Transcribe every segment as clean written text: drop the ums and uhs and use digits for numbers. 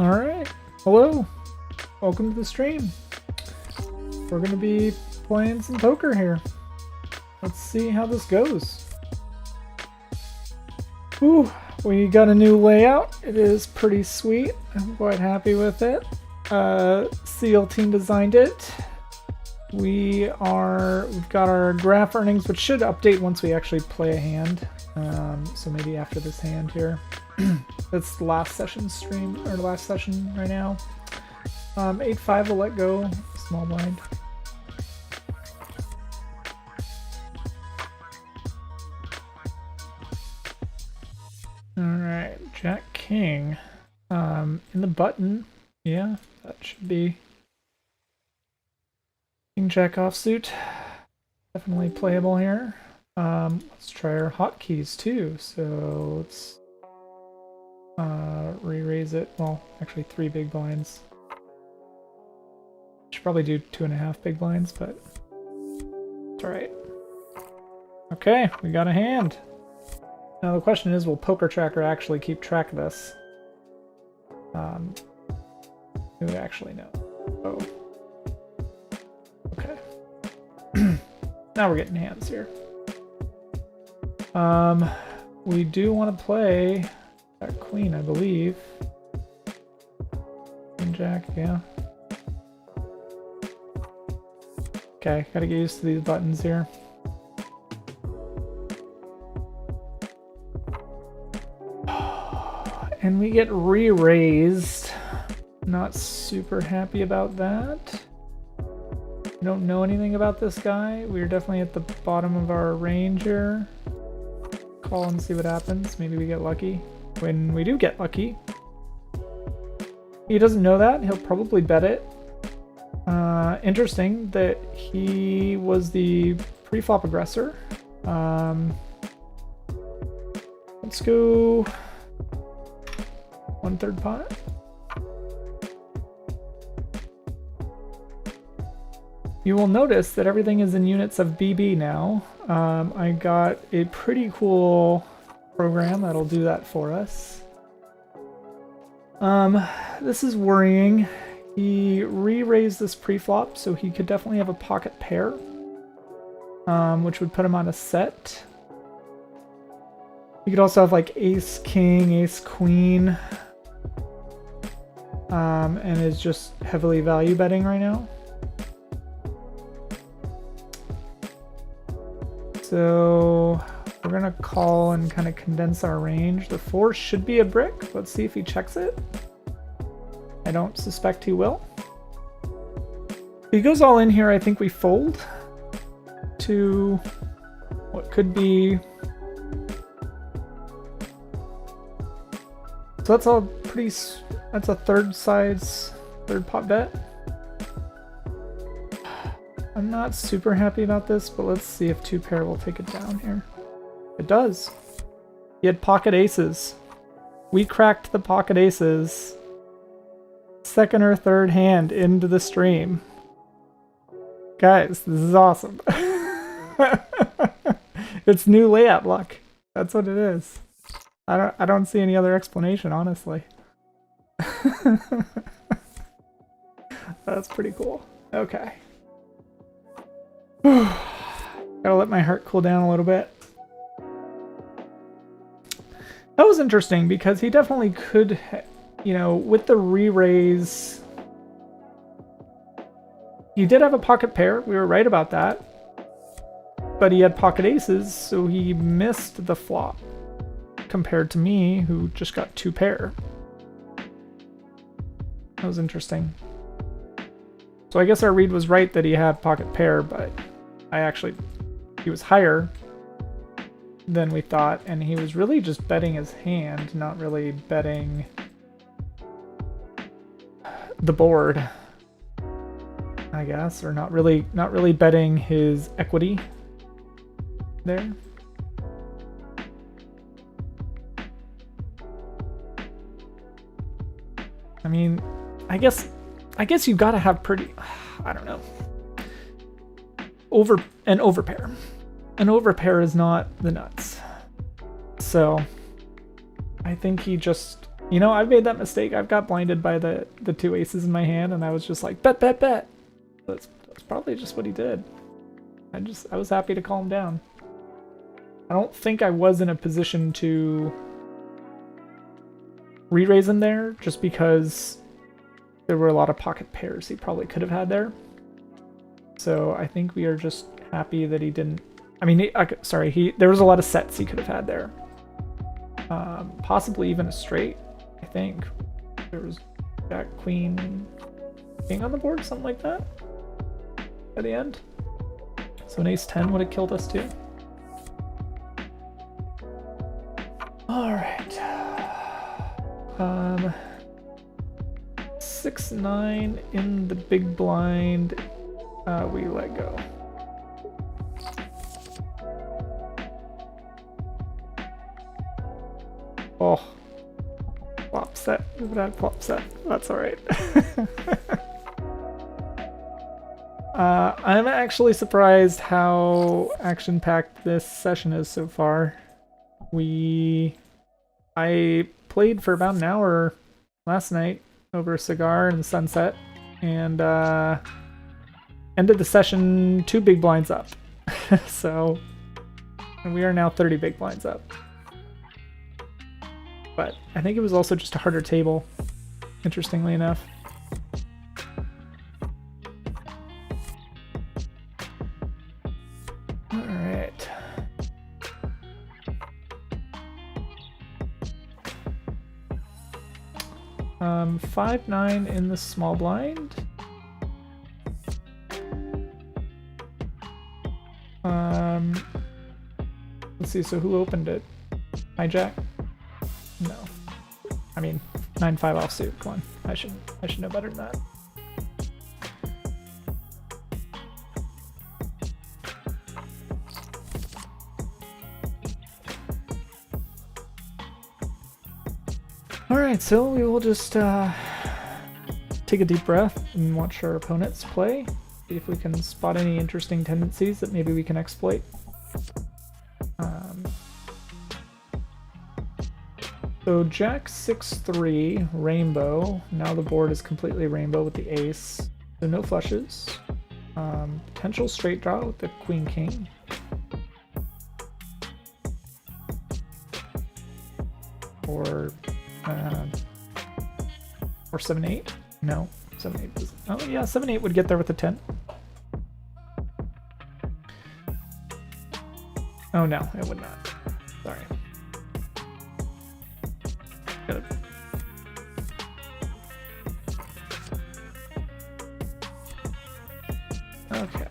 Alright, hello. Welcome to the stream. We're gonna be playing some poker here. Let's see how this goes. Ooh, we got a new layout. It is pretty sweet. I'm quite happy with it. Seal team designed it. We've got our graph earnings, which should update once we actually play a hand. So maybe after this hand here. That's the last session stream, or the last session right now. 8-5 will let go, small blind. Alright, Jack King. In the button, yeah, that should be King Jack offsuit. Definitely playable here. Let's try our hotkeys too. So let's re-raise it. Well, actually 3 big blinds. Should probably do 2.5 big blinds, but it's alright. Okay, we got a hand. Now the question is, will Poker Tracker actually keep track of this? Do we actually know? Oh. Okay. Now we're getting hands here. We do want to play that queen, I believe. Queen Jack, yeah. Okay, gotta get used to these buttons here. And we get re-raised. Not super happy about that. I don't know anything about this guy. We're definitely at the bottom of our range here. Call and see what happens. Maybe we get lucky. When we do get lucky, he doesn't know that. He'll probably bet it. Interesting that he was the pre-flop aggressor. Let's go 1/3 pot. You will notice that everything is in units of BB now. I got a pretty cool program that'll do that for us. This is worrying. He re-raised this pre-flop, so he could definitely have a pocket pair, which would put him on a set. He could also have like ace king, ace queen, and is just heavily value betting right now. So we're gonna call and kind of condense our range. The 4 should be a brick. Let's see if he checks it. I don't suspect he will. If he goes all in here, I think we fold to what could be. So that's all pretty. That's a third pot bet. I'm not super happy about this, but let's see if 2 pair will take it down here. It does. He had pocket aces. We cracked the pocket aces. Second or third hand into the stream. Guys, this is awesome. It's new layout luck. That's what it is. I don't see any other explanation, honestly. That's pretty cool. Okay. Gotta let my heart cool down a little bit. That was interesting because he definitely could, you know, with the re-raise, he did have a pocket pair. We were right about that. But he had pocket aces, so he missed the flop compared to me, who just got 2 pair. That was interesting. So I guess our read was right that he had pocket pair, but he was higher than we thought, and he was really just betting his hand, not really betting the board, I guess, or not really betting his equity there. I mean, I guess you gotta have pretty, I don't know. An overpair. An overpair is not the nuts. So I think he just You know, I've made that mistake. I've got blinded by the two aces in my hand, and I was just like, bet, bet, bet. That's probably just what he did. I was happy to calm down. I don't think I was in a position to re-raise him there, just because there were a lot of pocket pairs he probably could have had there. So I think we are just happy that he didn't. I mean, there was a lot of sets he could have had there. Possibly even a straight, I think. There was Jack, Queen, King on the board, something like that at the end. So an ace-10 would have killed us too. Alright. 6-9 in the big blind. We let go. Oh, flop set. We would have flop set. That's alright. I'm actually surprised how action-packed this session is so far. I played for about an hour last night over a cigar and sunset, and ended the session 2 big blinds up. So, and we are now 30 big blinds up. But I think it was also just a harder table, interestingly enough. Alright. Um, 5-9 in the small blind. Let's see, so who opened it? Hijack? No. I mean, 9-5 offsuit. Come on. I should know better than that. Alright, so we will just take a deep breath and watch our opponents play. See if we can spot any interesting tendencies that maybe we can exploit. So Jack 6-3, rainbow. Now the board is completely rainbow with the ace. So no flushes. Potential straight draw with the Queen King. Or 7-8. No, 7-8 doesn't. Oh yeah, 7-8 would get there with a 10. Oh no, it would not. Sorry. Okay.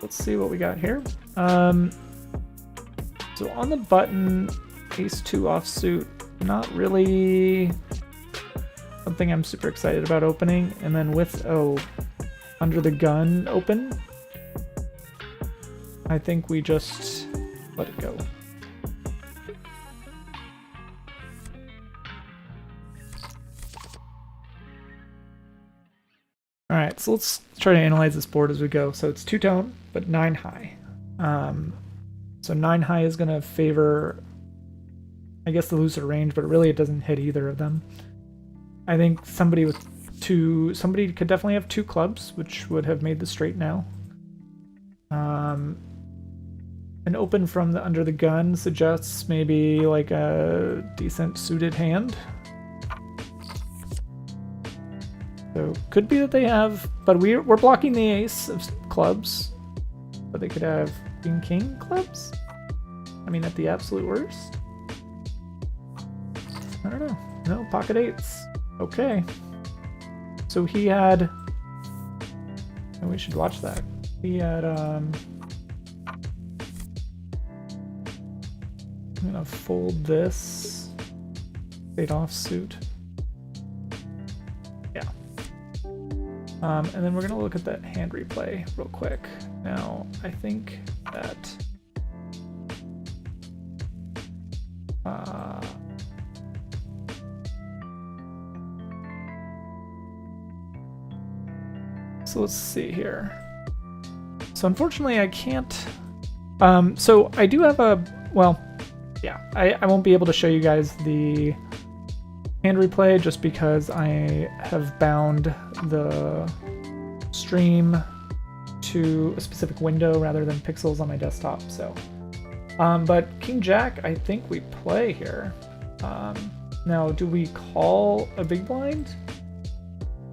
Let's see what we got here. So on the button, ace-2 offsuit, not really something I'm super excited about opening. And then with, under the gun open, I think we just let it go. Alright, so let's try to analyze this board as we go. So it's two-tone, but 9 high. So 9 high is going to favor, I guess, the looser range, but really it doesn't hit either of them. I think somebody could definitely have 2 clubs, which would have made the straight now. An open from the under the gun suggests maybe like a decent suited hand. So could be that they have, but we're blocking the ace of clubs, but they could have king clubs. I mean, at the absolute worst. I don't know. No, pocket eights. Okay. So he had, and we should watch that. He had, I'm gonna fold this. Fade offsuit. Yeah. And then we're gonna look at that hand replay real quick. Now, I think that so let's see here. So unfortunately I can't, so I do have a, well, yeah, I won't be able to show you guys the hand replay just because I have bound the stream to a specific window rather than pixels on my desktop. So, but King Jack, I think we play here. Now, do we call a big blind?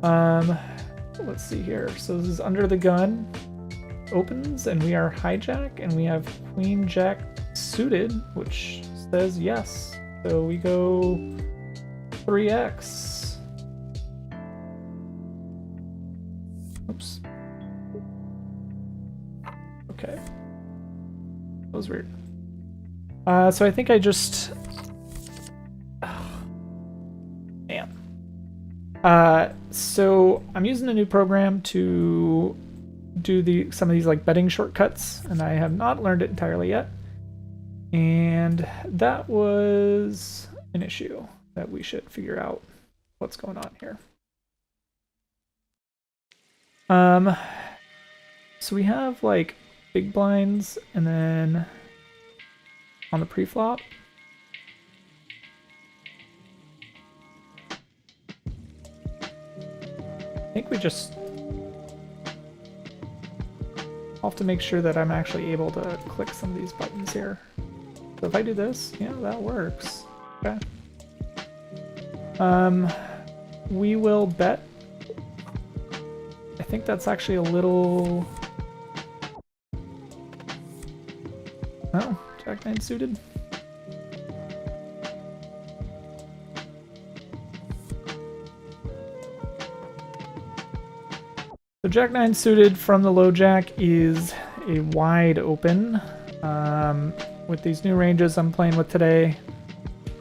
Let's see here. So this is under the gun, opens, and we are hijack, and we have Queen Jack suited, which says yes. So we go 3x. Oops. Okay. That was weird. So I think I just... Man. So I'm using a new program to do some of these like betting shortcuts, and I have not learned it entirely yet. And that was an issue that we should figure out what's going on here. So we have like big blinds, and then on the pre-flop, I think we just have to make sure that I'm actually able to click some of these buttons here. So if I do this, yeah, that works. Okay. We will bet. I think that's actually a little... Oh, Jack 9 suited. So Jack 9 suited from the low jack is a wide open. With these new ranges I'm playing with today,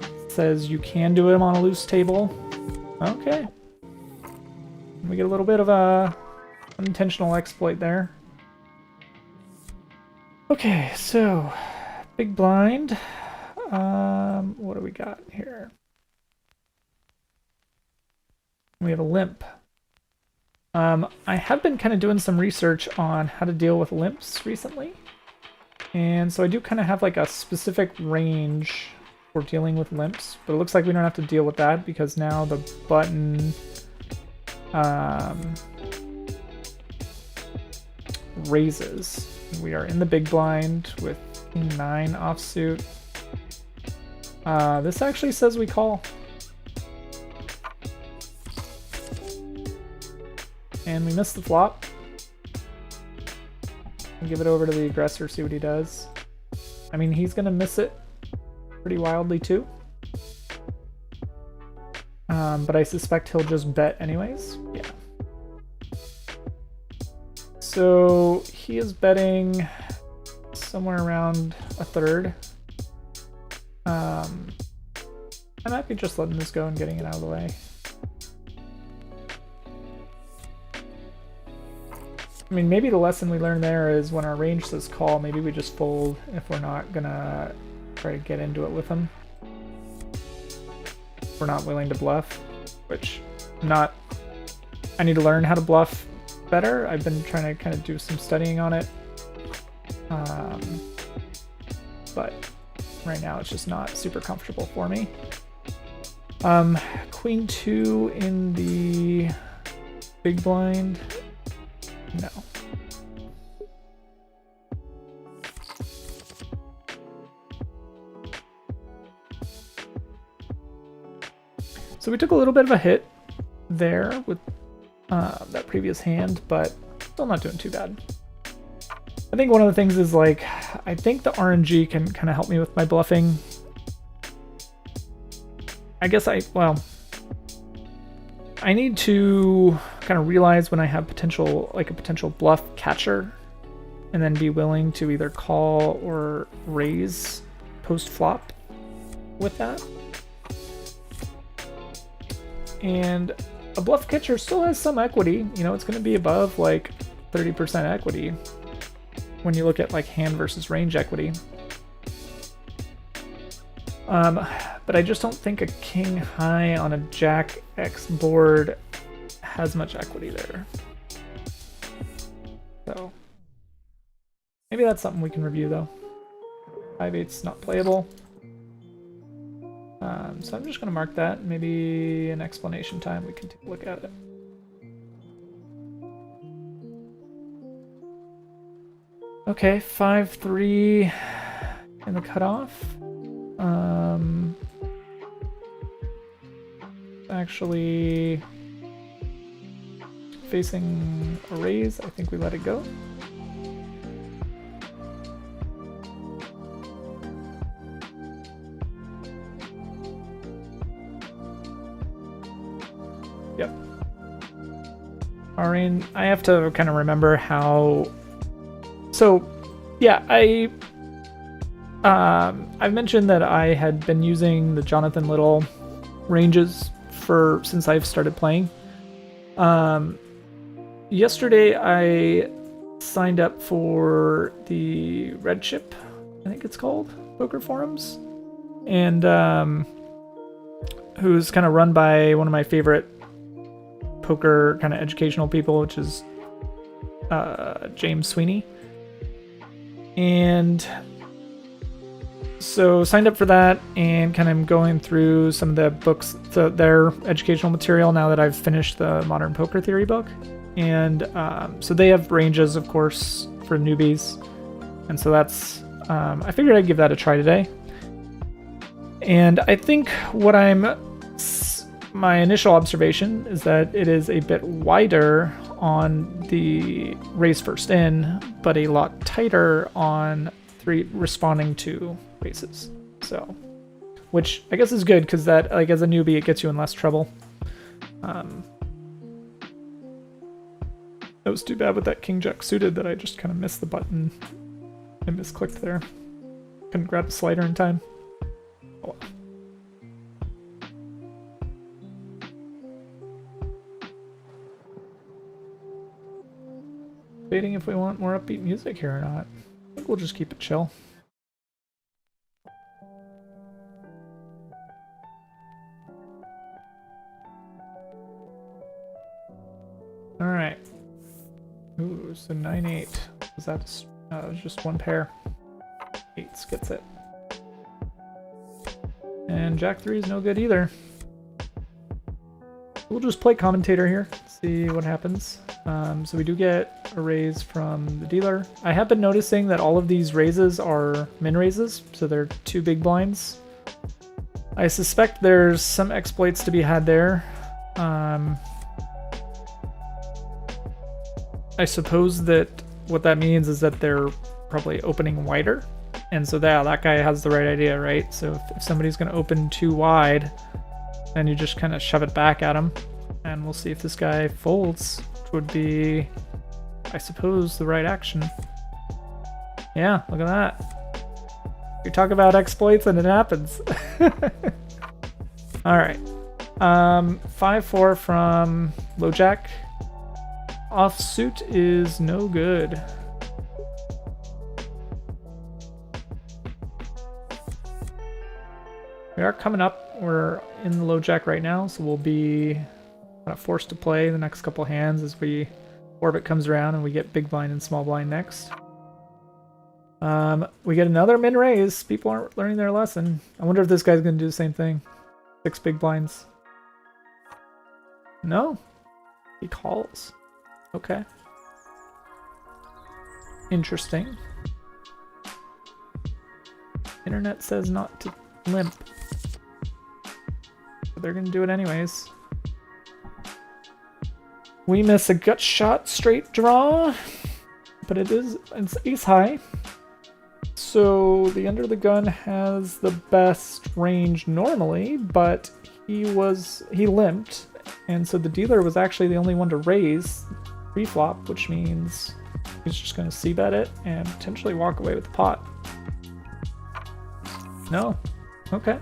it says you can do it on a loose table. Okay. We get a little bit of a unintentional exploit there. Okay, so big blind. What do we got here? We have a limp. I have been kind of doing some research on how to deal with limps recently. And so I do kind of have like a specific range for dealing with limps, but it looks like we don't have to deal with that because now the button raises. We are in the big blind with King 9 offsuit. This actually says we call. And we miss the flop. And give it over to the aggressor, see what he does. I mean, he's gonna miss it pretty wildly too. But I suspect he'll just bet anyways. Yeah. So he is betting somewhere around a third. I might be just letting this go and getting it out of the way. I mean, maybe the lesson we learned there is when our range says call, maybe we just fold if we're not gonna try to get into it with them. We're not willing to bluff, which I need to learn how to bluff better. I've been trying to kind of do some studying on it. But right now it's just not super comfortable for me. Queen 2 in the big blind. No. So we took a little bit of a hit there with that previous hand, but still not doing too bad. I think one of the things is like, I think the RNG can kind of help me with my bluffing. I guess I need to kind of realize when I have potential, like a potential bluff catcher, and then be willing to either call or raise post flop with that. And a bluff catcher still has some equity. You know, it's going to be above like 30% equity when you look at like hand versus range equity. But I just don't think a king high on a jack X board has much equity there. So maybe that's something we can review though. 5/8's not playable. So I'm just going to mark that. Maybe an explanation time we can take a look at it. Okay, 5-3 in the cutoff. Actually facing a raise, I think we let it go. Yep. Alright, I have to kind of remember how. So, yeah, I've mentioned that I had been using the Jonathan Little ranges since I've started playing. Yesterday I signed up for the Red Chip, I think it's called, Poker Forums, and who's kind of run by one of my favorite poker kind of educational people, which is James Sweeney. And so signed up for that and kind of going through some of the books, their educational material now that I've finished the Modern Poker Theory book. And so they have ranges, of course, for newbies. And so that's, I figured I'd give that a try today. And I think my initial observation is that it is a bit wider on the raise first in, but a lot tighter on responding to raises. So, which I guess is good because that, like, as a newbie, it gets you in less trouble. That was too bad with that King Jack suited that I just kind of missed the button and misclicked there. Couldn't grab the slider in time. Oh well. Debating if we want more upbeat music here or not. I think we'll just keep it chill. Alright. Ooh, so 9-8. Was that it was just one pair. 8s gets it. And Jack 3 is no good either. We'll just play commentator here, see what happens. So we do get a raise from the dealer. I have been noticing that all of these raises are min raises, so they're 2 big blinds. I suspect there's some exploits to be had there. I suppose that what that means is that they're probably opening wider. And so that guy has the right idea, right? So if somebody's going to open too wide, then you just kind of shove it back at him. And we'll see if this guy folds, which would be, I suppose, the right action. Yeah, look at that. You talk about exploits and it happens. Alright. 5-4 from low jack. Offsuit is no good. We are coming up. We're in the low jack right now, so we'll be kind of forced to play the next couple hands as orbit comes around and we get big blind and small blind next. We get another min raise. People aren't learning their lesson. I wonder if this guy's going to do the same thing. 6 big blinds. No. He calls. Okay. Interesting. Internet says not to limp. But they're going to do it anyways. We miss a gut shot straight draw. But it's ace high. So the under the gun has the best range normally, but he limped. And so the dealer was actually the only one to raise pre-flop, which means he's just going to c-bet it and potentially walk away with the pot. No. Okay.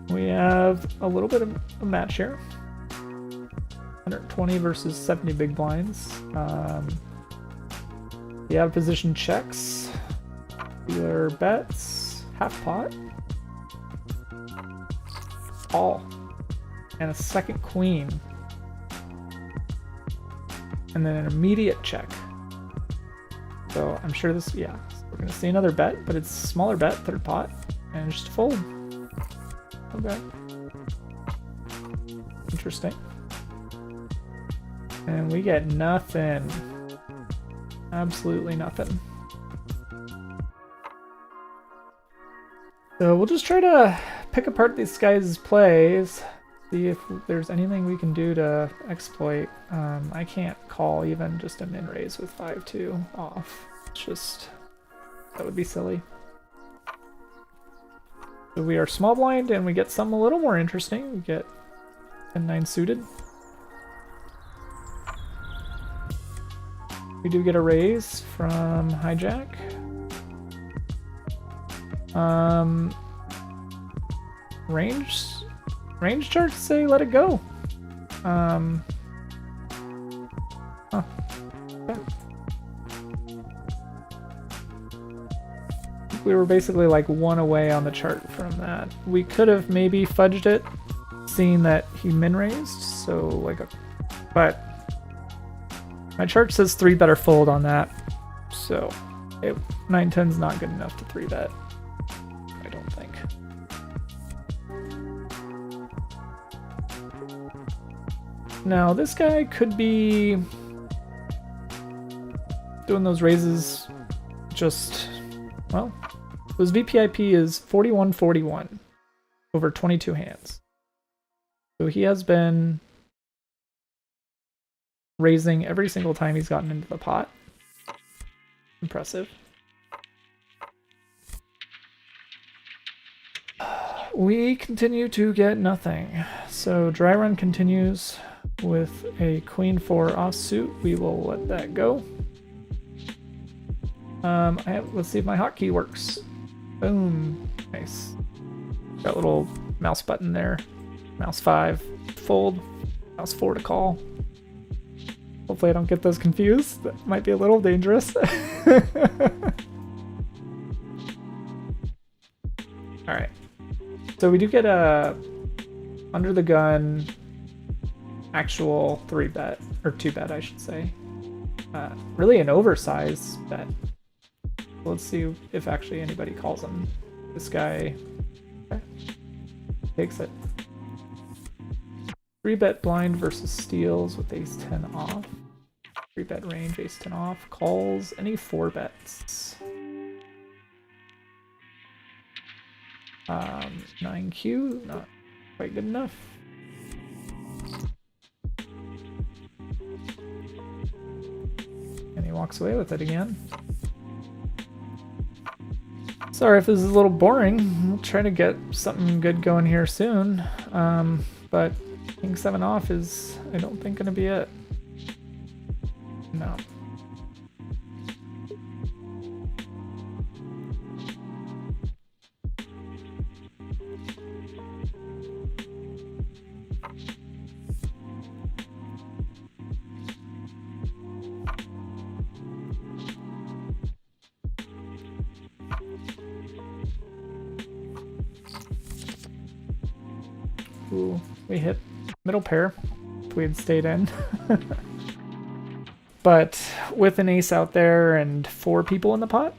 We have a little bit of a match here. 120 versus 70 big blinds. The out of position checks. Dealer bets. Half pot. All. And a second queen. And then an immediate check. So I'm sure we're going to see another bet, but it's a smaller bet, third pot, and just fold. Okay. Interesting. And we get nothing. Absolutely nothing. So we'll just try to pick apart these guys' plays, see if there's anything we can do to exploit. I can't call even just a min raise with 5-2 off. It's just, that would be silly. So we are small blind and we get something a little more interesting. We get 10-9 suited. We do get a raise from hijack. Range charts say let it go. Huh. Okay. We were basically like one away on the chart from that. We could have maybe fudged it, seeing that he min raised. So like a, but my chart says 3-bet fold on that. So 9-10's not good enough to 3-bet. I don't think. Now this guy could be doing those raises just, well, his VPIP is 41-41 over 22 hands. So he has been raising every single time he's gotten into the pot. Impressive. We continue to get nothing. So dry run continues with a queen 4 offsuit. We will let that go. Let's see if my hotkey works. Boom. Nice. Got a little mouse button there. Mouse 5 fold. Mouse 4 to call. Hopefully I don't get those confused. That might be a little dangerous. Alright. So we do get a under the gun actual 3-bet, or 2-bet I should say. Really an oversized bet. Let's see if actually anybody calls him. This guy takes it. 3-bet blind versus steals with ace 10 off. 3-bet range, ace 10 off. Calls any 4-bets. 9Q, not quite good enough. And he walks away with it again. Sorry if this is a little boring. We'll try to get something good going here soon. But King 7 off is, I don't think, going to be it. No. Ooh, we hit middle pair if we had stayed in. But with an ace out there and 4 people in the pot,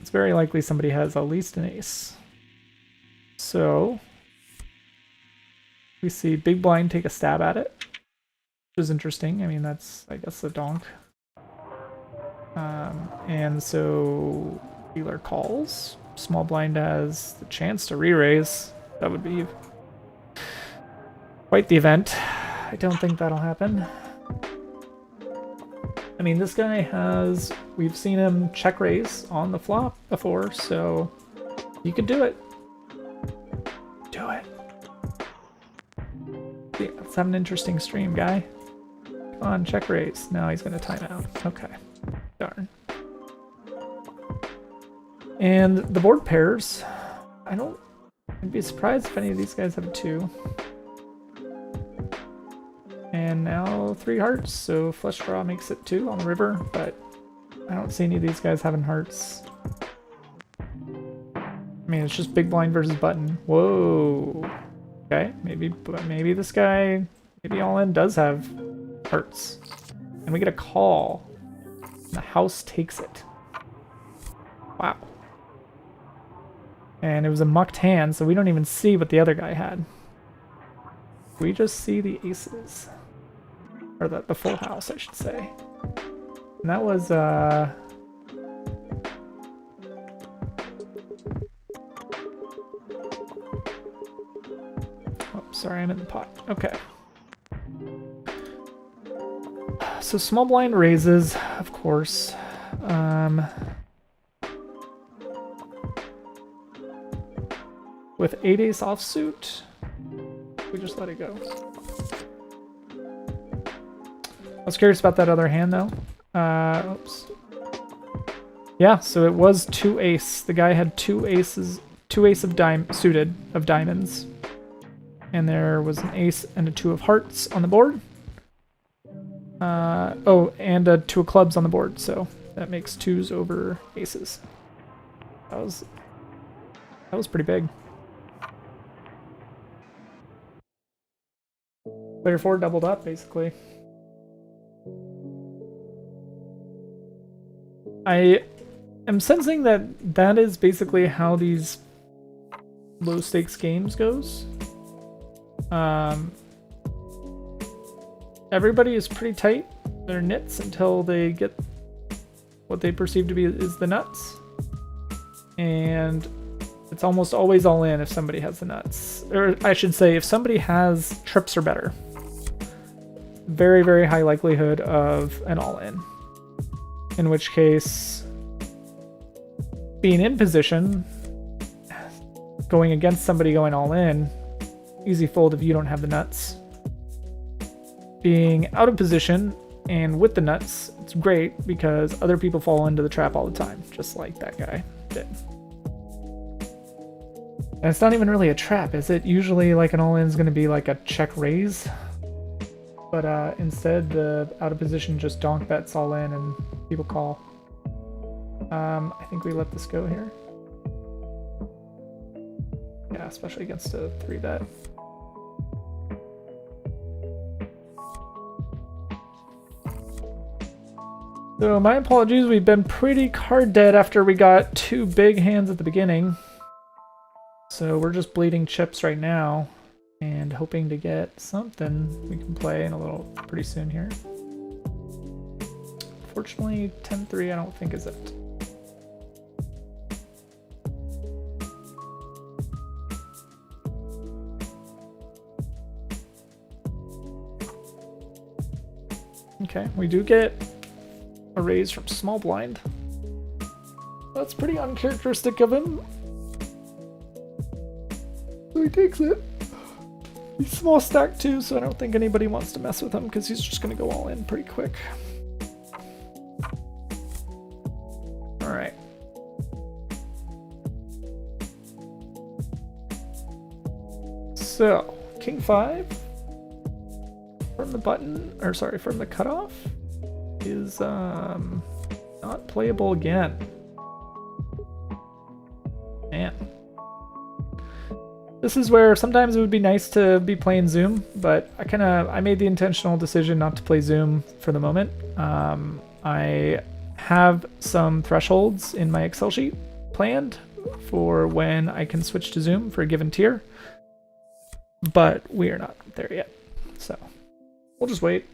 it's very likely somebody has at least an ace. So we see big blind take a stab at it, which is interesting. I mean, that's, I guess, the donk. And so dealer calls. Small blind has the chance to re-raise. That would be quite the event. I don't think that'll happen. I mean, this guy has, we've seen him check raise on the flop before, so you could do it. Do it. See, let's have an interesting stream, guy. Come on, check raise. Now he's going to time out. Okay. Darn. And the board pairs, I'd be surprised if any of these guys have a 2. And now 3 hearts, so flush draw makes it 2 on the river, but I don't see any of these guys having hearts. I mean, it's just big blind versus button. Whoa. Okay, maybe this guy, maybe all in does have hearts. And we get a call. And the house takes it. Wow. And it was a mucked hand, so we don't even see what the other guy had. We just see the aces. Or the full house, I should say. And that was, oh, sorry, I'm in the pot. Okay. So small blind raises, of course. With 8-ace offsuit, we just let it go. I was curious about that other hand though. Oops. Yeah, so it was 2-ace. The guy had 2 aces, 2-ace of suited of diamonds, and there was an ace and a 2 of hearts on the board. Oh, and a 2 of clubs on the board, so that makes 2s over aces. That was pretty big. Player 4 doubled up, basically. I am sensing that that is basically how these low-stakes games goes. Everybody is pretty tight. They're nits until they get what they perceive to be is the nuts. And it's almost always all in if somebody has the nuts. Or I should say, if somebody has trips or better. Very, very high likelihood of an all-in. In which case, being in position, going against somebody going all-in, easy fold if you don't have the nuts. Being out of position and with the nuts, it's great because other people fall into the trap all the time, just like that guy did. And it's not even really a trap, is it? Usually like an all-in is going to be like a check raise. But instead, the out of position just donk bets all in and people call. I think we let this go here. Yeah, especially against a 3-bet. So my apologies, we've been pretty card dead after we got 2 big hands at the beginning. So we're just bleeding chips right now and hoping to get something we can play in a little pretty soon here. Fortunately, 10-3 I don't think is it. Okay, we do get a raise from small blind. That's pretty uncharacteristic of him. So he takes it. He's small stack too, so I don't think anybody wants to mess with him because he's just going to go all in pretty quick. Alright. So, King 5 from the button, or sorry, from the cutoff is not playable again. Man. This is where sometimes it would be nice to be playing Zoom, but I made the intentional decision not to play Zoom for the moment. I have some thresholds in my Excel sheet planned for when I can switch to Zoom for a given tier, but we are not there yet. So we'll just wait.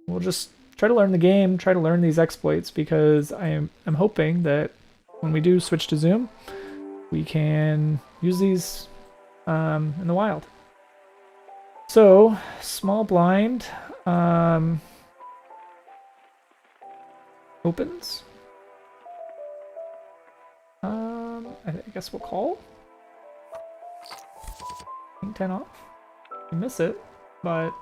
We'll just try to learn the game, try to learn these exploits, because I'm hoping that when we do switch to Zoom, we can use these in the wild. So, small blind opens. I guess we'll call. King 10 off. We miss it, but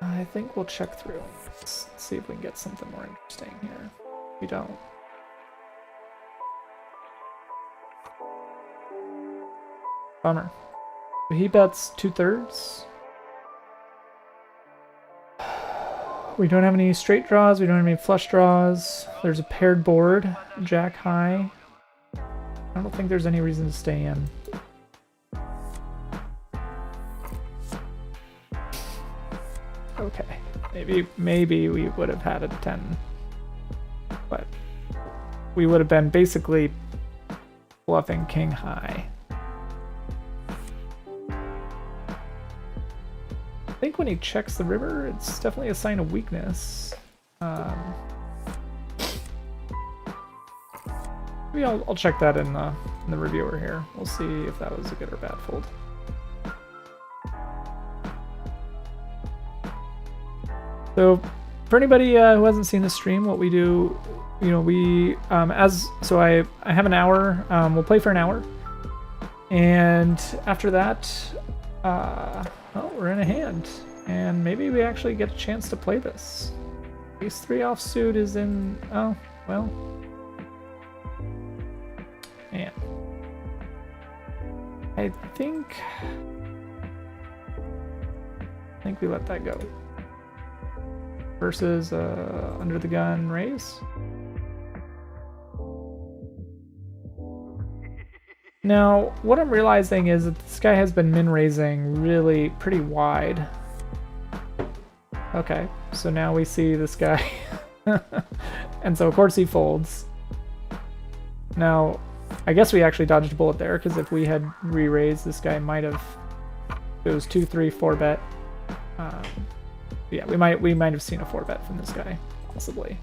I think we'll check through. Let's see if we can get something more interesting here. We don't. Bummer. He bets 2/3. We don't have any straight draws. We don't have any flush draws. There's a paired board. Jack high. I don't think there's any reason to stay in. Okay. Maybe we would have had a 10. But we would have been basically bluffing king high. I think when he checks the river, it's definitely a sign of weakness. Maybe I'll check that in the reviewer here. We'll see if that was a good or bad fold. So, for anybody who hasn't seen the stream, what we do, you know, we I have an hour. We'll play for an hour, and after that, well, we're in a hand, and maybe we actually get a chance to play this. Ace 3 offsuit is in. Oh well, man. I think we let that go. Versus under the gun raise. Now, what I'm realizing is that this guy has been min raising really pretty wide. Okay, so now we see this guy. And so of course he folds. Now, I guess we actually dodged a bullet there, because if we had re-raised, this guy might have. It was 2, 3, 4 bet. Yeah, we might have seen a 4 bet from this guy, possibly.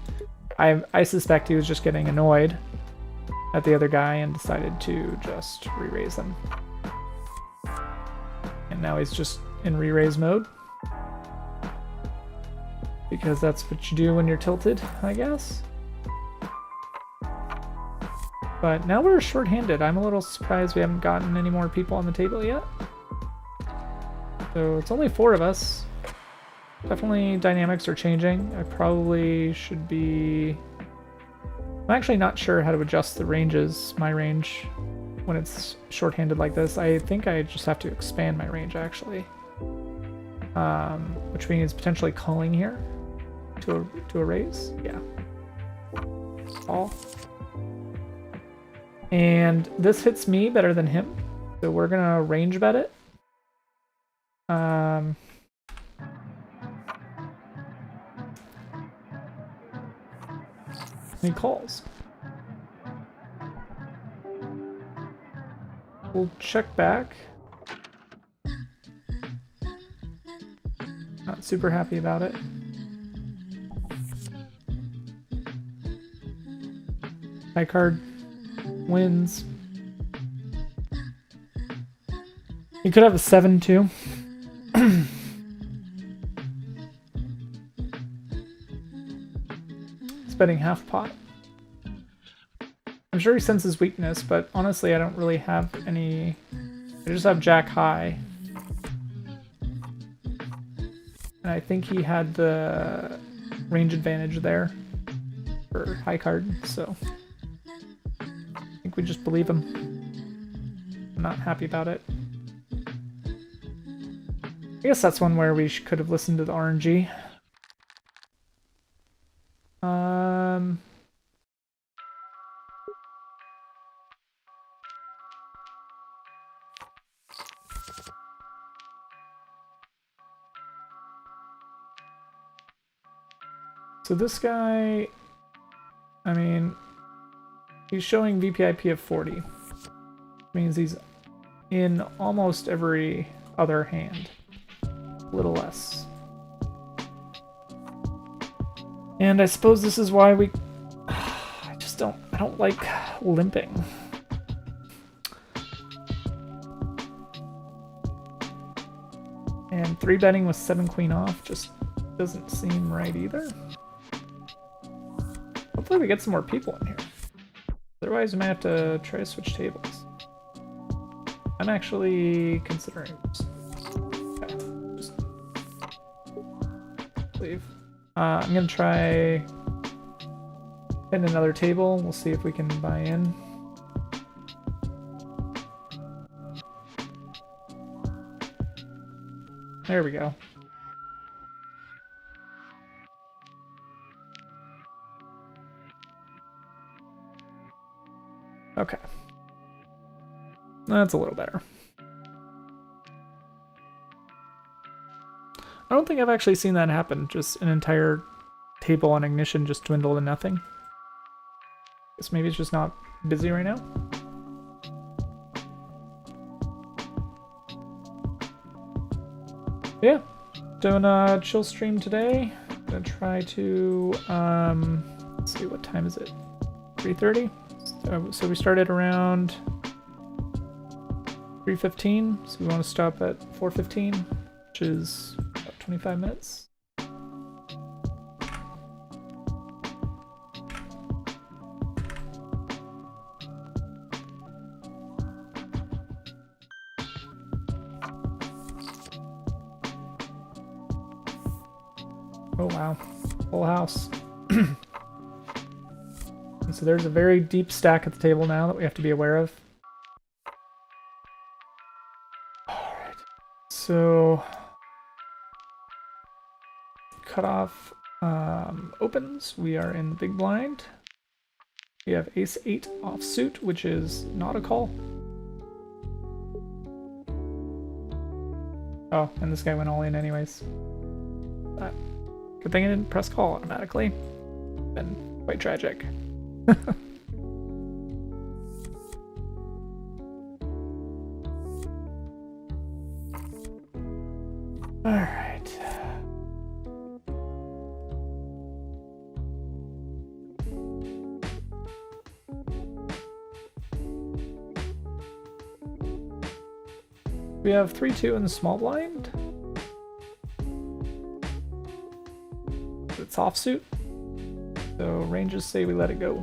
I suspect he was just getting annoyed at the other guy and decided to just re-raise him. And now he's just in re-raise mode. Because that's what you do when you're tilted, I guess. But now we're short-handed. I'm a little surprised we haven't gotten any more people on the table yet. So it's only 4 of us. Definitely dynamics are changing. I probably should be... I'm actually not sure how to adjust the ranges, my range, when it's shorthanded like this. I think I just have to expand my range, actually. Which means potentially calling here to a raise. Yeah. Call. And this hits me better than him, so we're gonna range bet it. He calls. We'll check back. Not super happy about it. High card wins. You could have a 7 too. He's betting half pot. I'm sure he senses weakness, but honestly I don't really have any... I just have jack high. And I think he had the range advantage there for high card, so I think we just believe him. I'm not happy about it. I guess that's one where we could have listened to the RNG. So this guy, I mean, he's showing VPIP of 40. Which means he's in almost every other hand. A little less. And I suppose this is why we... I don't like limping. And 3-betting with 7 queen off just doesn't seem right either. Hopefully we get some more people in here. Otherwise we might have to try to switch tables. I'm actually considering this. Okay, just leave. I'm gonna try hitting another table. We'll see if we can buy in. There we go. Okay. That's a little better. I don't think I've actually seen that happen. Just an entire table on ignition just dwindle to nothing. Guess maybe it's just not busy right now. Yeah, doing a chill stream today. Gonna try to let's see, what time is it? 3:30. So we started around 3:15. So we want to stop at 4:15, which is about 25 minutes. Oh wow, full house. And so there's a very deep stack at the table now that we have to be aware of. Alright, so cutoff opens. We are in the big blind. We have ace-8 offsuit, which is not a call. Oh, and this guy went all in anyways. Good thing I didn't press call automatically. Been quite tragic. Alright. We have 3-2 in the small blind. It's offsuit, so ranges say we let it go.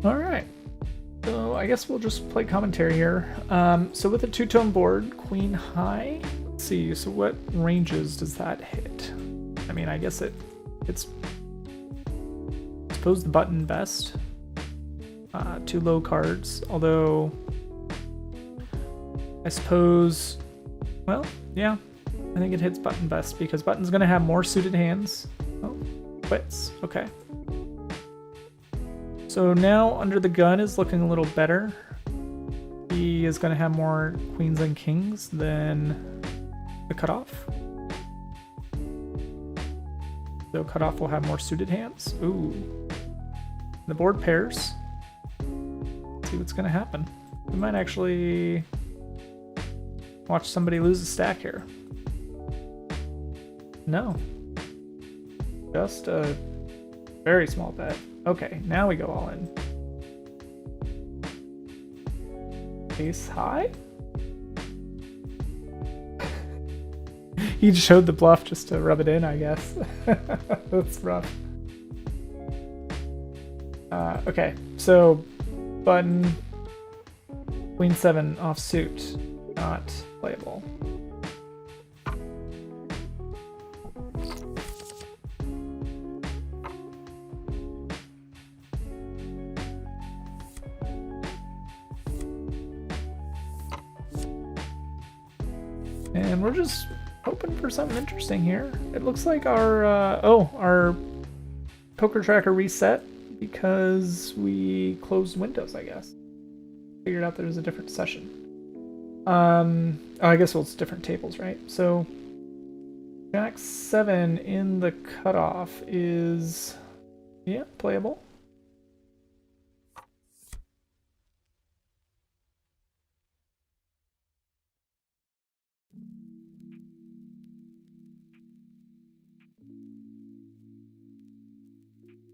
All right, so I guess we'll just play commentary here. So with a two-tone board, queen high. Let's see. So what ranges does that hit? I mean, I guess it's. I suppose the button best. Two low cards, although I suppose, well, yeah, I think it hits button best because button's gonna have more suited hands. Oh, quits, okay. So now under the gun is looking a little better. He is gonna have more queens and kings than the cutoff. So cutoff will have more suited hands. Ooh. The board pairs. Let's see what's gonna happen. We might actually watch somebody lose a stack here. No. Just a very small bet. Okay, now we go all in. Ace high? He showed the bluff just to rub it in, I guess. That's rough. Okay, so button, queen 7 offsuit, not playable. And we're just hoping for something interesting here. It looks like our poker tracker reset because we closed Windows, I guess. Figured out there was a different session. Oh, I guess, well, it's different tables, right? So Jack 7 in the cutoff is, yeah, playable.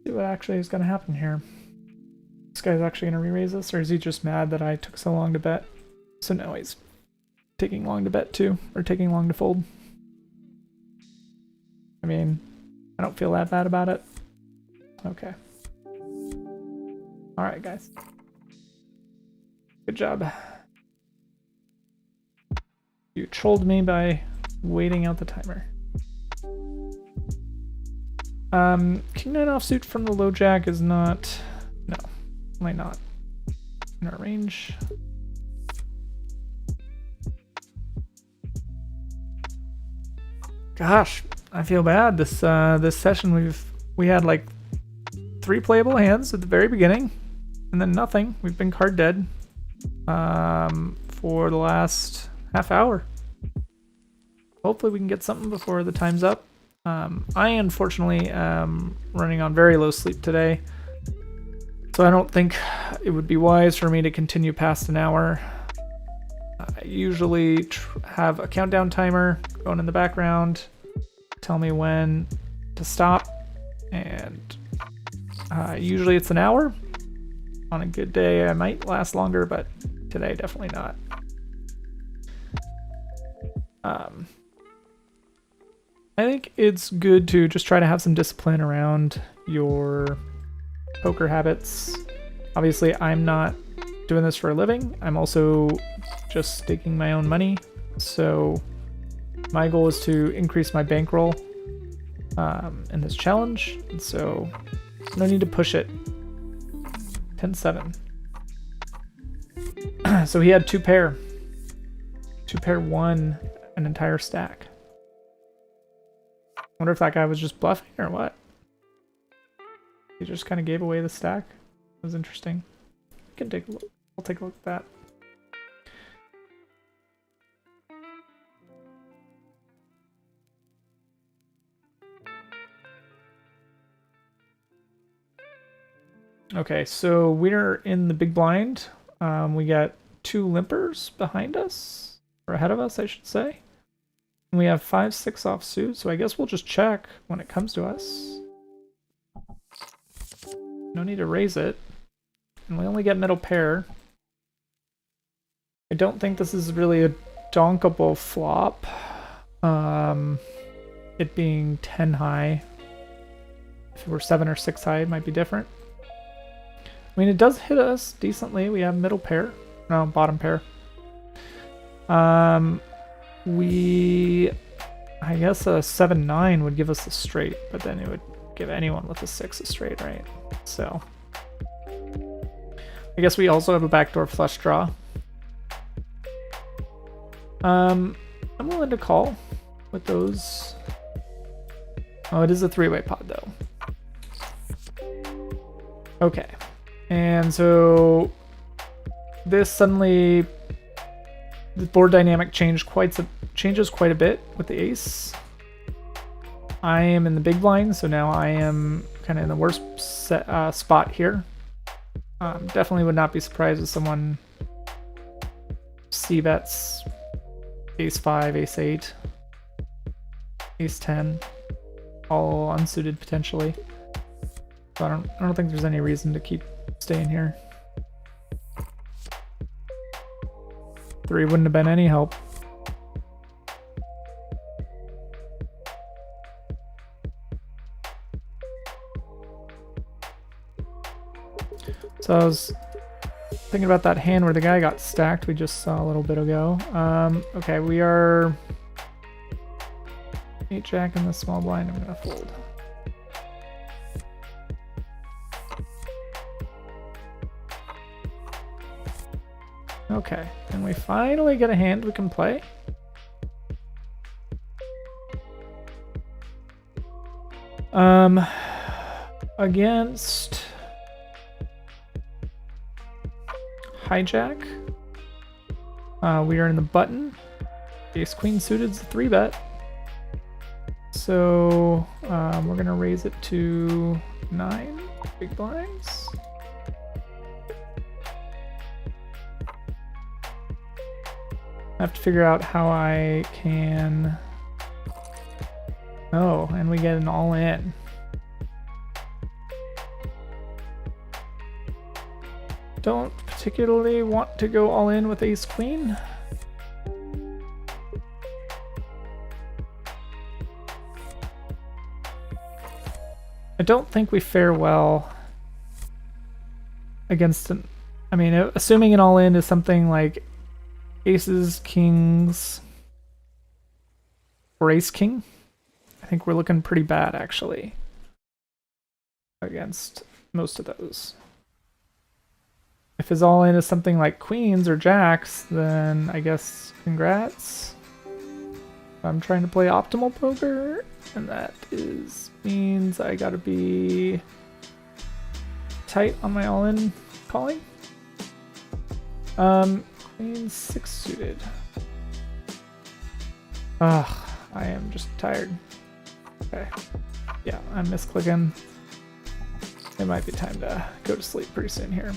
See what actually is going to happen here. This guy's actually going to re-raise this, or is he just mad that I took so long to bet? So now he's taking long to bet too, or taking long to fold. I mean, I don't feel that bad about it. Okay. Alright, guys. Good job. You trolled me by waiting out the timer. King 9 offsuit from the low jack is not... No, might not. In our range. Gosh, I feel bad. This session we had like 3 playable hands at the very beginning, and then nothing. We've been card dead for the last half hour. Hopefully we can get something before the time's up. I unfortunately am running on very low sleep today, so I don't think it would be wise for me to continue past an hour. I usually have a countdown timer going in the background, tell me when to stop, and usually it's an hour. On a good day I might last longer, but today definitely not. I think it's good to just try to have some discipline around your poker habits. Obviously, I'm not doing this for a living. I'm also just staking my own money. So my goal is to increase my bankroll in this challenge. And so no need to push it. 10-7. So he had 2 pair. 2 pair won an entire stack. Wonder if that guy was just bluffing or what. He just kind of gave away the stack. That was interesting. We can take a look. I'll take a look at that. Okay, so we're in the big blind. We got 2 limpers behind us, or ahead of us, I should say. And we have 5-6 offsuit, so I guess we'll just check when it comes to us. No need to raise it. And we only get middle pair. I don't think this is really a donkable flop. It being 10 high. If it were 7 or 6 high, it might be different. I mean, it does hit us decently. We have middle pair. No, bottom pair. I guess a 7-9 would give us a straight, but then it would give anyone with a 6 a straight, right? So I guess we also have a backdoor flush draw. I'm willing to call with those. Oh, it is a 3-way pot though. Okay. And so this suddenly, the board dynamic changes quite a bit with the ace. I am in the big blind, so now I am kind of in the worst spot here. Definitely would not be surprised if someone c-bets ace 5, ace 8, ace 10, all unsuited potentially. So I don't think there's any reason to keep staying here. 3 wouldn't have been any help. So I was thinking about that hand where the guy got stacked we just saw a little bit ago. Okay, we are 8-jack in the small blind. I'm gonna fold. Okay, and we finally get a hand we can play. Against hijack, we are in the button. Ace queen suited is a 3-bet, so we're gonna raise it to 9 big blinds. I have to figure out how I can. Oh, and we get an all-in. Don't particularly want to go all in with ace queen. I don't think we fare well against an, I mean, assuming an all in is something like aces, kings, or ace king, I think we're looking pretty bad actually against most of those. If his all in is something like queens or jacks, then I guess congrats. I'm trying to play optimal poker, and that means I gotta be tight on my all-in calling. Queen 6 suited. Ugh, I am just tired. Okay. Yeah, I'm misclicking. It might be time to go to sleep pretty soon here.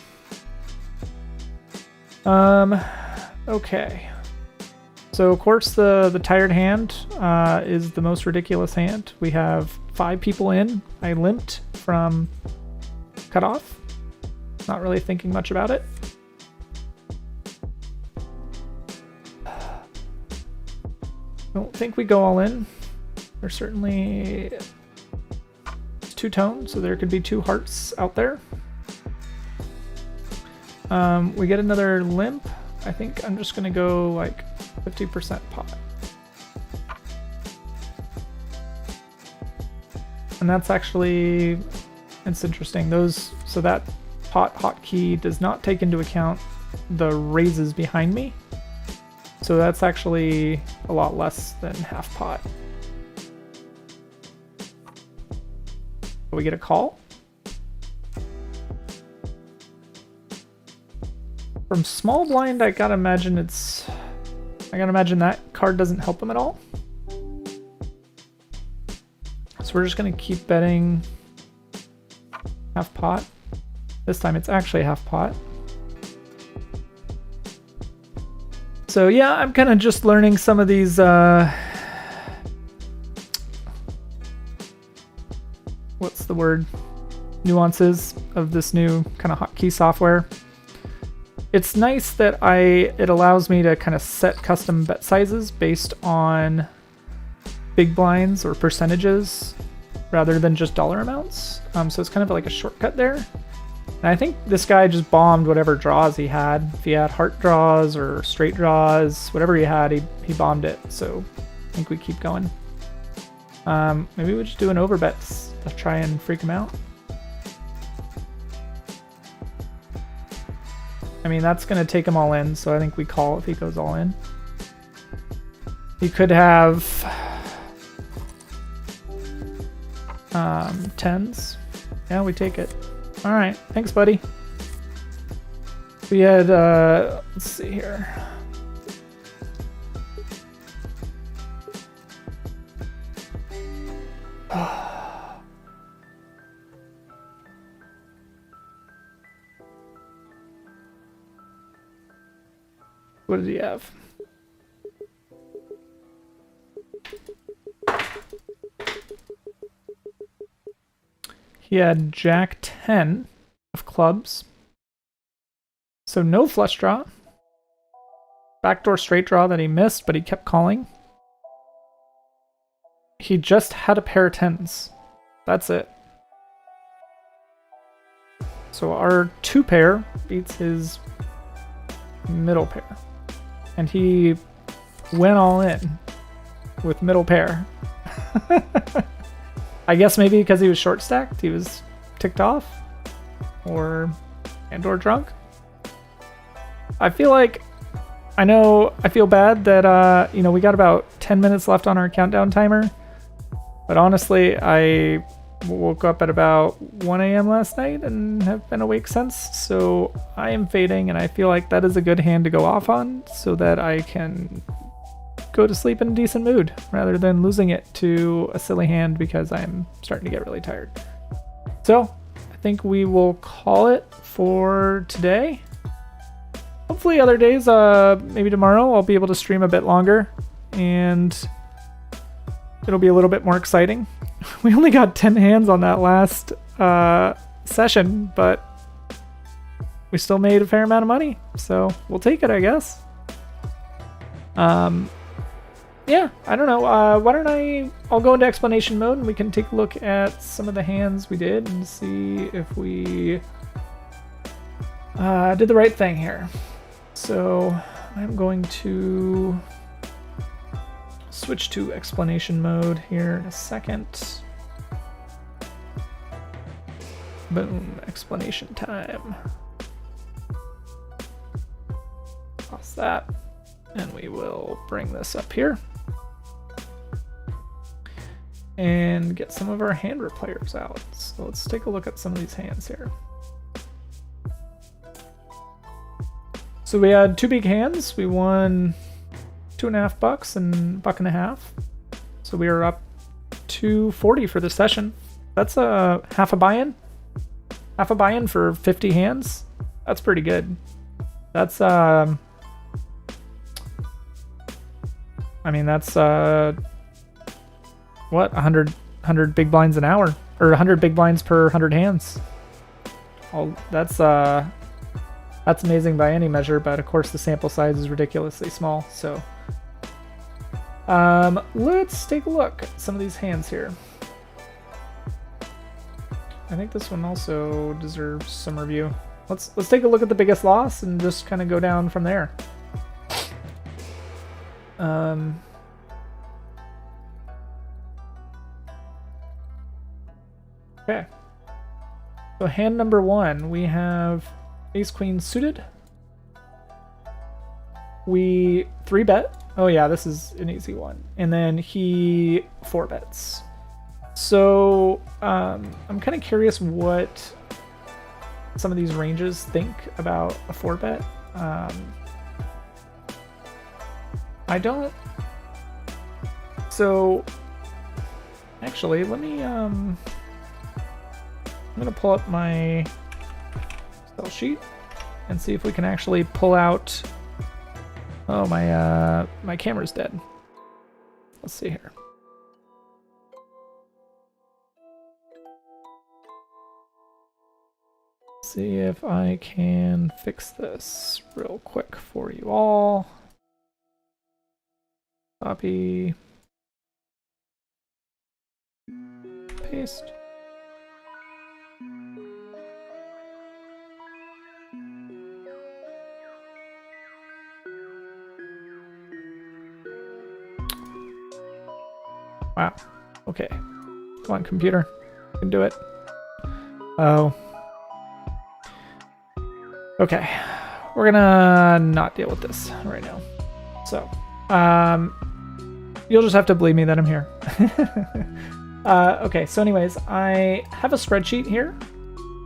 Okay. So of course the tired hand is the most ridiculous hand. We have 5 people in. I limped from cutoff. Not really thinking much about it. Don't think we go all in. There's certainly 2 tones, so there could be 2 hearts out there. We get another limp. I think I'm just gonna go like 50% pot. And that's actually, it's interesting. So that pot hotkey does not take into account the raises behind me. So that's actually a lot less than half pot. We get a call. From small blind, I gotta imagine that card doesn't help him at all. So we're just gonna keep betting half pot. This time it's actually half pot. So yeah, I'm kind of just learning some of these what's the word? Nuances of this new kind of hotkey software. It's nice that it allows me to kind of set custom bet sizes based on big blinds or percentages rather than just dollar amounts. So it's kind of like a shortcut there. And I think this guy just bombed whatever draws he had. If he had heart draws or straight draws, whatever he had, he bombed it. So I think we keep going. Maybe we just do an overbet to try and freak him out. I mean, that's going to take him all in, so I think we call if he goes all in. He could have 10s. Yeah, we take it. All right, thanks, buddy. We had, let's see here. What did he have? He had Jack 10 of clubs. So no flush draw. Backdoor straight draw that he missed, but he kept calling. He just had a pair of 10s. That's it. So our 2 pair beats his middle pair. And he went all in with middle pair. I guess maybe because he was short stacked, he was ticked off, or drunk. I feel like, I feel bad that we got about 10 minutes left on our countdown timer, but honestly, I woke up at about 1 a.m. last night and have been awake since, so I am fading, and I feel like that is a good hand to go off on so that I can go to sleep in a decent mood rather than losing it to a silly hand because I'm starting to get really tired. So I think we will call it for today. Hopefully other days, maybe tomorrow, I'll be able to stream a bit longer and it'll be a little bit more exciting. We only got 10 hands on that last session, but we still made a fair amount of money, so we'll take it, I guess. Yeah, I don't know. Why don't I'll go into explanation mode and we can take a look at some of the hands we did and see if we did the right thing here. So I'm going to switch to explanation mode here in a second. Boom, explanation time. Pause that, and we will bring this up here. and get some of our hand replayers out. So let's take a look at some of these hands here. So we had 2 big hands. We won $2.50 and $1.50. So we are up $2.40 for the session. That's a half a buy-in. Half a buy-in for 50 hands. That's pretty good. That's I mean, that's what, 100 big blinds an hour, or 100 big blinds per 100 hands. That's amazing by any measure, but of course the sample size is ridiculously small. So let's take a look at some of these hands here. I think this one also deserves some review. Let's take a look at the biggest loss and just kind of go down from there. Okay. So hand number 1, we have ace queen suited. We 3-bet. Oh yeah, this is an easy one. And then he 4-bets. So I'm kind of curious what some of these ranges think about a 4-bet. I don't. So actually, let me I'm gonna pull up my Excel sheet and see if we can actually pull out. Oh, my camera's dead. Let's see here. See if I can fix this real quick for you all. Copy. Paste. Wow. Okay. Come on, computer. You can do it. Oh. Okay. We're gonna not deal with this right now. So, you'll just have to believe me that I'm here. Okay, so anyways, I have a spreadsheet here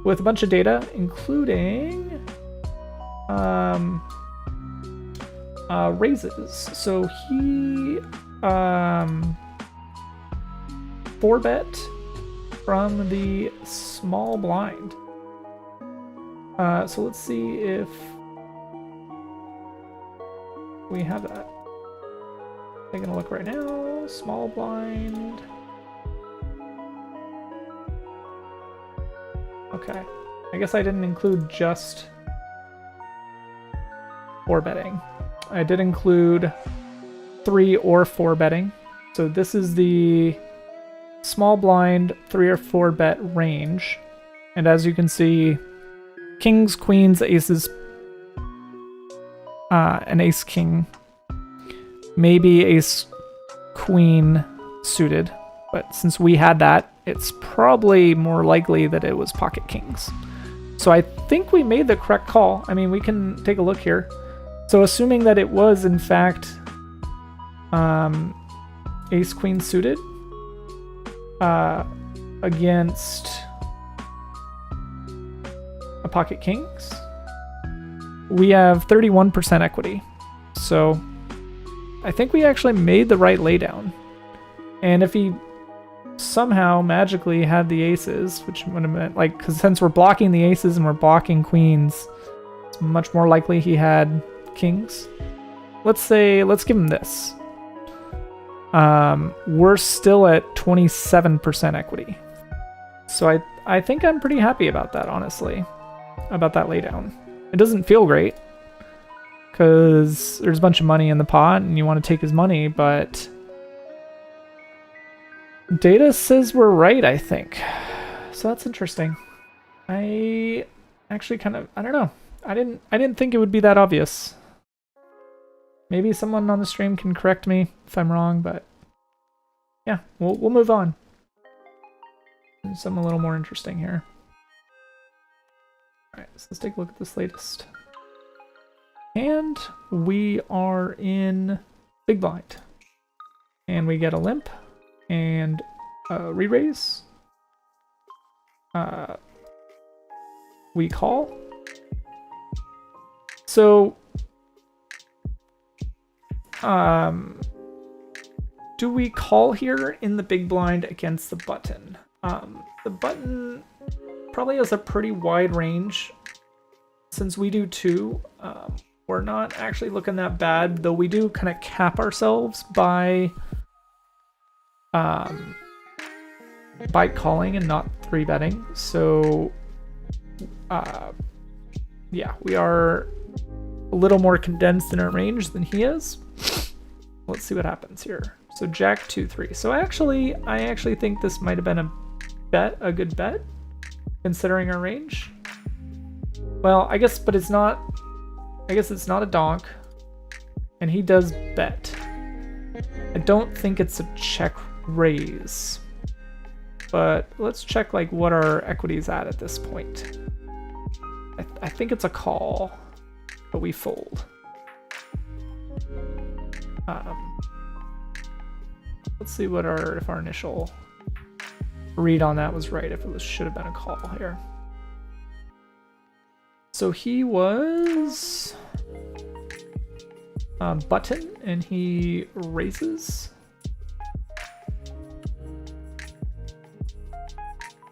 with a bunch of data, including raises. So he 4-bet from the small blind. So let's see if we have that. Taking a look right now. Small blind. Okay. I guess I didn't include just 4-betting. I did include 3 or 4 betting. So this is the small blind 3 or 4 bet range. And as you can see, kings, queens, aces, an ace king, maybe ace queen suited, but since we had that, it's probably more likely that it was pocket kings. So I think we made the correct call. I mean, we can take a look here. So assuming that it was in fact ace queen suited against a pocket kings, we have 31% equity. So I think we actually made the right laydown. And if he somehow magically had the aces, which would have been like, because since we're blocking the aces and we're blocking queens, it's much more likely he had kings. Let's give him this. We're still at 27% equity. So I think I'm pretty happy about that, honestly, about that laydown. It doesn't feel great because there's a bunch of money in the pot and you want to take his money, but data says we're right, I think. So that's interesting. I actually kind of, I don't know. I didn't think it would be that obvious. Maybe someone on the stream can correct me if I'm wrong, but yeah, we'll move on. There's something a little more interesting here. Alright, so let's take a look at this latest. And we are in big blind. And we get a limp and Re-raise. We call. So, do we call here in the big blind against the button? The button probably has a pretty wide range. Since we do 2, we're not actually looking that bad, though we do kind of cap ourselves by calling and not 3-betting. So, yeah, we are a little more condensed in our range than he is. Let's see what happens here. So Jack 2-3. So I actually think this might have been a good bet, considering our range. Well, I guess it's not a donk, and he does bet. I don't think it's a check raise, but let's check like what our equity is at this point. I think it's a call, but we fold. Let's see what if our initial read on that was right, if it should have been a call here. So he was button, and he raises.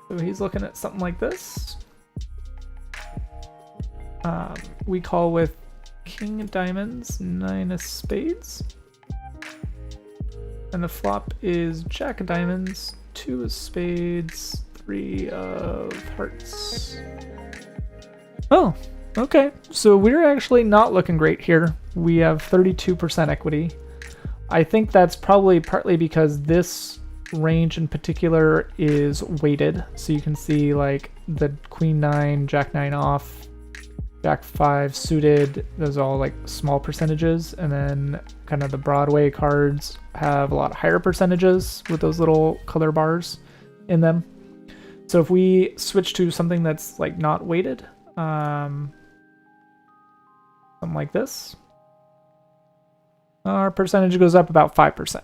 So he's looking at something like this. We call with king of diamonds, 9 of spades. And the flop is jack of diamonds, 2 of spades, 3 of hearts. Oh, okay. So we're actually not looking great here. We have 32% equity. I think that's probably partly because this range in particular is weighted. So you can see like the queen 9, jack 9 off, jack 5 suited. Those are all like small percentages. And then kind of the Broadway cards have a lot higher percentages with those little color bars in them. So if we switch to something that's like not weighted, something like this, our percentage goes up about 5%.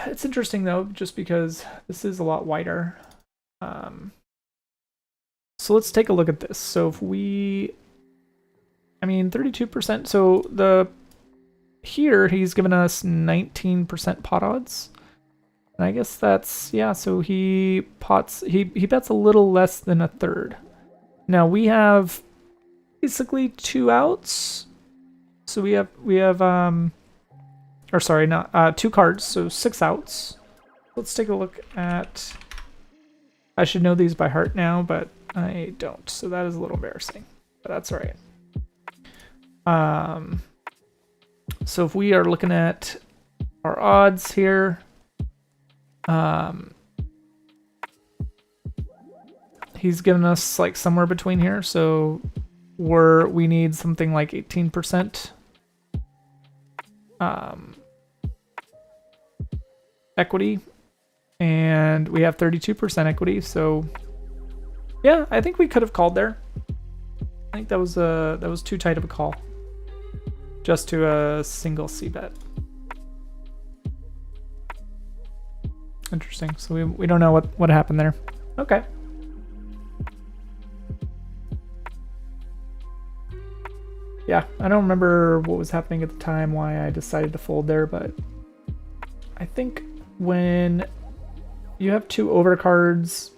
It's interesting though, just because this is a lot wider. So let's take a look at this. So if we, 32%. So here he's given us 19% pot odds. And I guess that's, yeah, so he bets a little less than a third. Now we have basically 2 outs. So we have 2 cards, so 6 outs. Let's take a look at, I should know these by heart now, but I don't. So that is a little embarrassing, but that's all right. So if we are looking at our odds here, he's given us like somewhere between here, so we need something like 18% equity, and we have 32% equity. So yeah, I think we could have called there. I think that was too tight of a call just to a single C bet. Interesting. So we don't know what happened there. Okay. Yeah, I don't remember what was happening at the time, why I decided to fold there, but I think when you have 2 overcards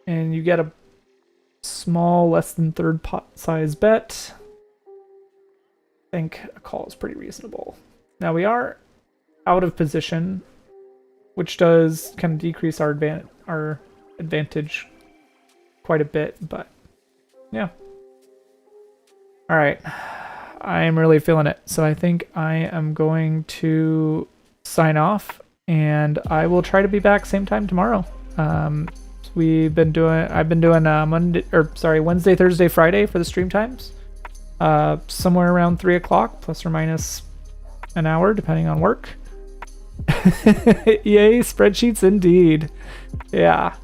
and you get a small, less than third pot size bet, I think a call is pretty reasonable. Now we are out of position, which does kind of decrease our advantage quite a bit, but yeah. All right, I'm really feeling it. So I think I am going to sign off, and I will try to be back same time tomorrow. I've been doing Wednesday, Thursday, Friday for the stream times. Somewhere around 3 o'clock, plus or minus an hour, depending on work. Yay, spreadsheets indeed. Yeah.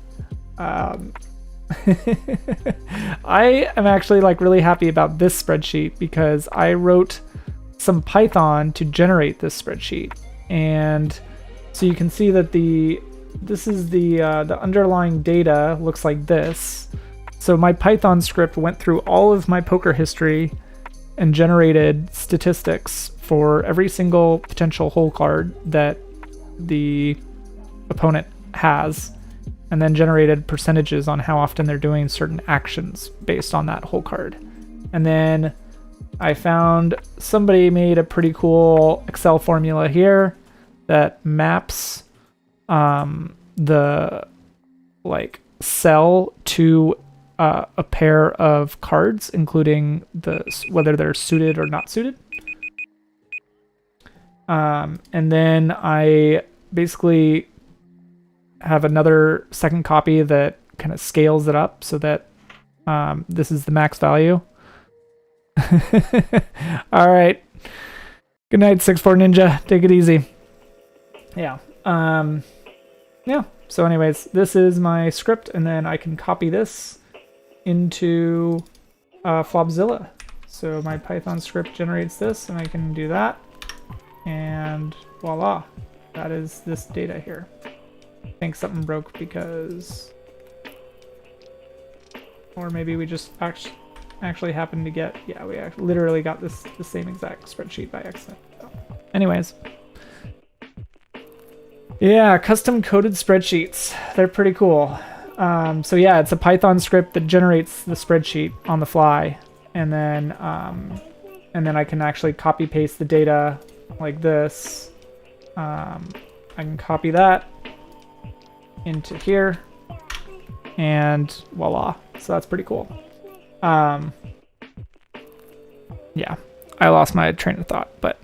I am actually like really happy about this spreadsheet because I wrote some Python to generate this spreadsheet, and So you can see that this is the underlying data looks like this. So my Python script went through all of my poker history and generated statistics for every single potential hole card that the opponent has, and then generated percentages on how often they're doing certain actions based on that hole card. And then I found somebody made a pretty cool Excel formula here that maps the like cell to a pair of cards, including whether they're suited or not suited. And then I basically have another second copy that kind of scales it up so that this is the max value. All right. Good night, 6'4 Ninja. Take it easy. Yeah. Yeah. So anyways, this is my script, and then I can copy this into Flopzilla. So my Python script generates this, and I can do that. And voila. That is this data here. I think something broke because... Or maybe we just actually happened to get... Yeah, we literally got the same exact spreadsheet by accident. So. Anyways. Yeah, custom coded spreadsheets. They're pretty cool. So yeah, it's a Python script that generates the spreadsheet on the fly, and then I can actually copy paste the data like this. I can copy that into here, and voila. So that's pretty cool. Yeah, I lost my train of thought, but